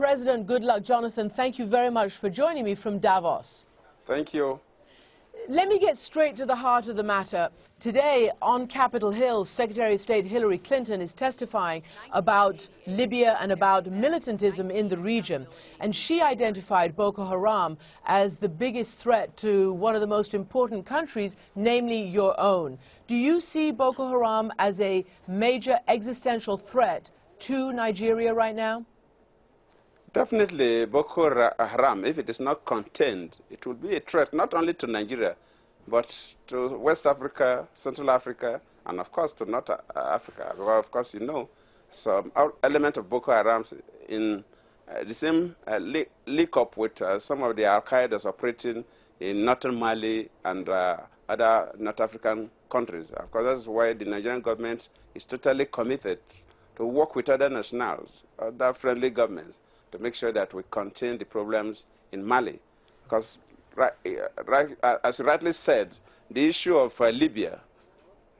President Goodluck-Jonathan, thank you very much for joining me from Davos. Thank you. Let me get straight to the heart of the matter. Today, on Capitol Hill, Secretary of State Hillary Clinton is testifying about Libya and about militantism in the region. And she identified Boko Haram as the biggest threat to one of the most important countries, namely your own. Do you see Boko Haram as a major existential threat to Nigeria right now? Definitely, Boko Haram, if it is not contained, it will be a threat not only to Nigeria, but to West Africa, Central Africa, and of course to North Africa. Because of course, you know, some element of Boko Haram in the same link up with some of the Al-Qaeda's operating in northern Mali and other North African countries. Of course, that's why the Nigerian government is totally committed to work with other nationals, other friendly governments, to make sure that we contain the problems in Mali. Because, as you rightly said, the issue of Libya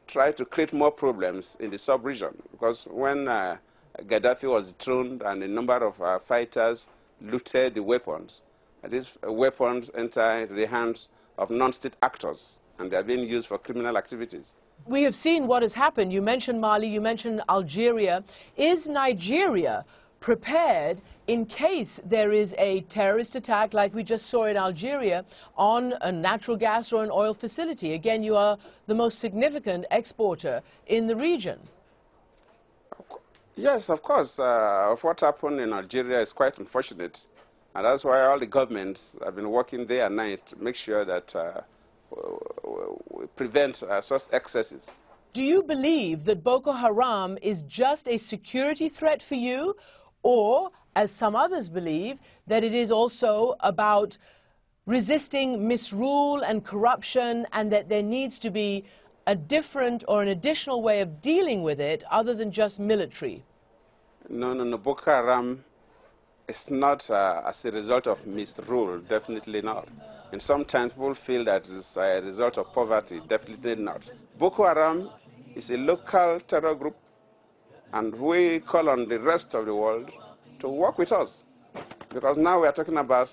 tried to create more problems in the sub-region. Because when Gaddafi was dethroned and a number of fighters looted the weapons, these weapons enter into the hands of non-state actors, and they are being used for criminal activities. We have seen what has happened. You mentioned Mali, you mentioned Algeria. Is Nigeria prepared in case there is a terrorist attack like we just saw in Algeria on a natural gas or an oil facility? Again, you are the most significant exporter in the region. Yes, of course. What happened in Algeria is quite unfortunate. And that's why all the governments have been working day and night to make sure that we prevent such excesses. Do you believe that Boko Haram is just a security threat for you? Or, as some others believe, that it is also about resisting misrule and corruption, and that there needs to be a different or an additional way of dealing with it other than just military? No. Boko Haram is not as a result of misrule, definitely not. And sometimes people feel that it's a result of poverty, definitely not. Boko Haram is a local terror group, and we call on the rest of the world to work with us. Because now we are talking about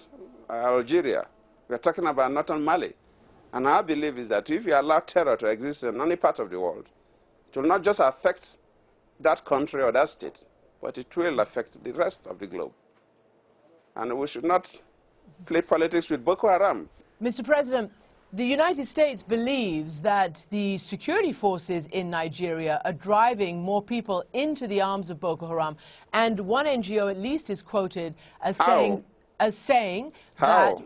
Algeria, we are talking about northern Mali. And our belief is that if you allow terror to exist in any part of the world, it will not just affect that country or that state, but it will affect the rest of the globe. And we should not play politics with Boko Haram. Mr. President, the United States believes that the security forces in Nigeria are driving more people into the arms of Boko Haram. And one NGO at least is quoted as saying that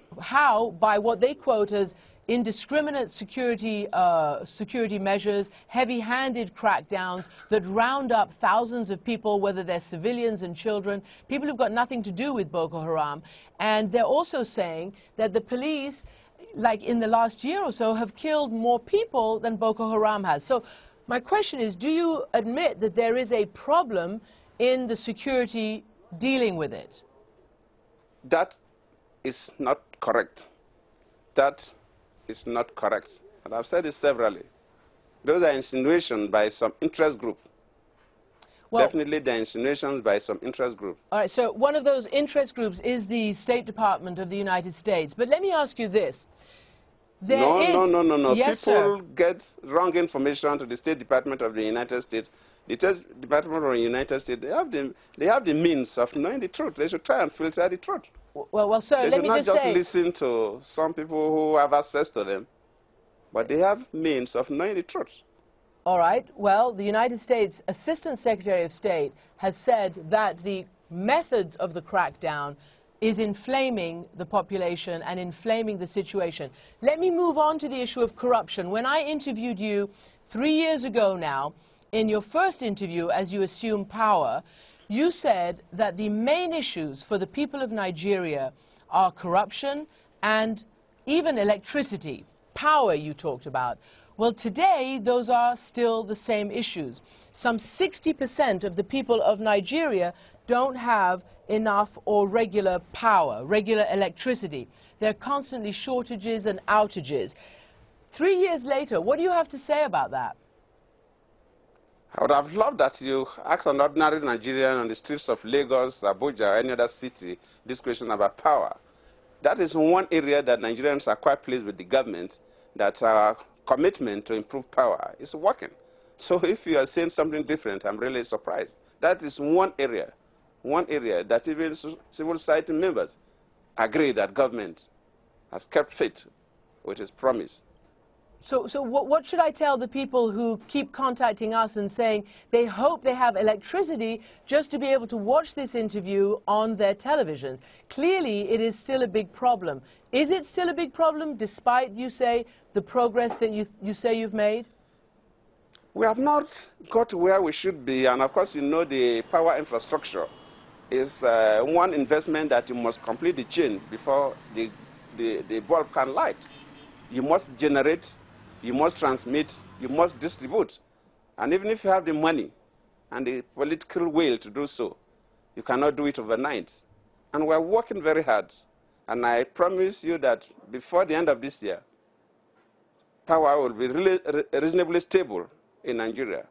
by what they quote as indiscriminate security measures, heavy-handed crackdowns that round up thousands of people, whether they're civilians and children, people who've got nothing to do with Boko Haram. And they're also saying that the police, like in the last year or so, have killed more people than Boko Haram has. So my question is, do you admit that there is a problem in the security dealing with it? That is not correct. That is not correct. And I've said it severally. Those are insinuations by some interest group. Well, definitely the insinuations by some interest group. All right, so one of those interest groups is the State Department of the United States. But let me ask you this. No. Yes, people sir. get wrong information to the State Department of the United States. The State Department of the United States, they have the means of knowing the truth. They should try and filter the truth. Well, sir, let me just say... They should not just listen to some people who have access to them, but they have means of knowing the truth. All right. Well, the United States Assistant Secretary of State has said that the methods of the crackdown is inflaming the population and inflaming the situation. Let me move on to the issue of corruption. When I interviewed you 3 years ago now, in your first interview as you assumed power, you said that the main issues for the people of Nigeria are corruption and even electricity. Power you talked about. Well, today, those are still the same issues. Some 60% of the people of Nigeria don't have enough or regular power, regular electricity. There are constantly shortages and outages. 3 years later, what do you have to say about that? I would have loved that you asked an ordinary Nigerian on the streets of Lagos, Abuja, or any other city this question about power. That is one area that Nigerians are quite pleased with the government, that our commitment to improve power is working. So if you are saying something different, I'm really surprised. That is one area that even civil society members agree that government has kept faith with its promise. So what should I tell the people who keep contacting us and saying they hope they have electricity just to be able to watch this interview on their televisions? Clearly, it is still a big problem. Is it still a big problem, despite, you say, the progress that you say you've made? We have not got to where we should be, and of course, you know, the power infrastructure is one investment that you must complete the chain before the bulb can light. You must generate, you must transmit, you must distribute. And even if you have the money and the political will to do so, you cannot do it overnight. And we're working very hard. And I promise you that before the end of this year, power will be really reasonably stable in Nigeria.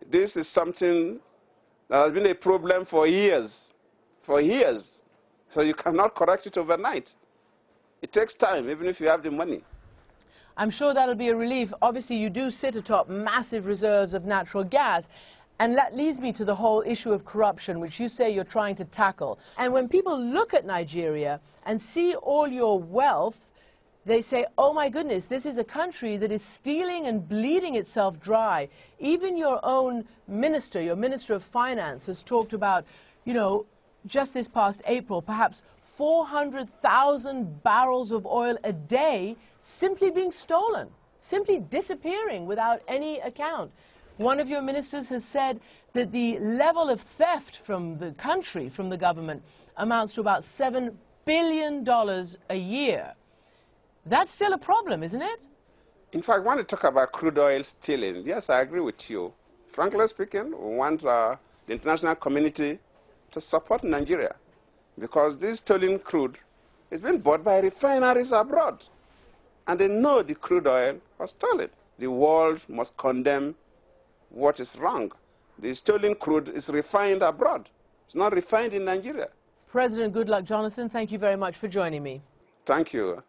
This is something that has been a problem for years. For years. So you cannot correct it overnight. It takes time, even if you have the money. I'm sure that'll be a relief. Obviously, you do sit atop massive reserves of natural gas. And that leads me to the whole issue of corruption, which you say you're trying to tackle. And when people look at Nigeria and see all your wealth, they say, oh my goodness, this is a country that is stealing and bleeding itself dry. Even your own minister, your Minister of Finance, has talked about, you know, just this past April, perhaps 400,000 barrels of oil a day simply being stolen, simply disappearing without any account. One of your ministers has said that the level of theft from the country, from the government, amounts to about $7 billion a year. That's still a problem, isn't it? In fact, when you talk about crude oil stealing, yes, I agree with you. Frankly speaking, we want the international community to support Nigeria, because this stolen crude is being bought by refineries abroad. And they know the crude oil was stolen. The world must condemn what is wrong. The stolen crude is refined abroad. It's not refined in Nigeria. President Goodluck Jonathan, thank you very much for joining me. Thank you.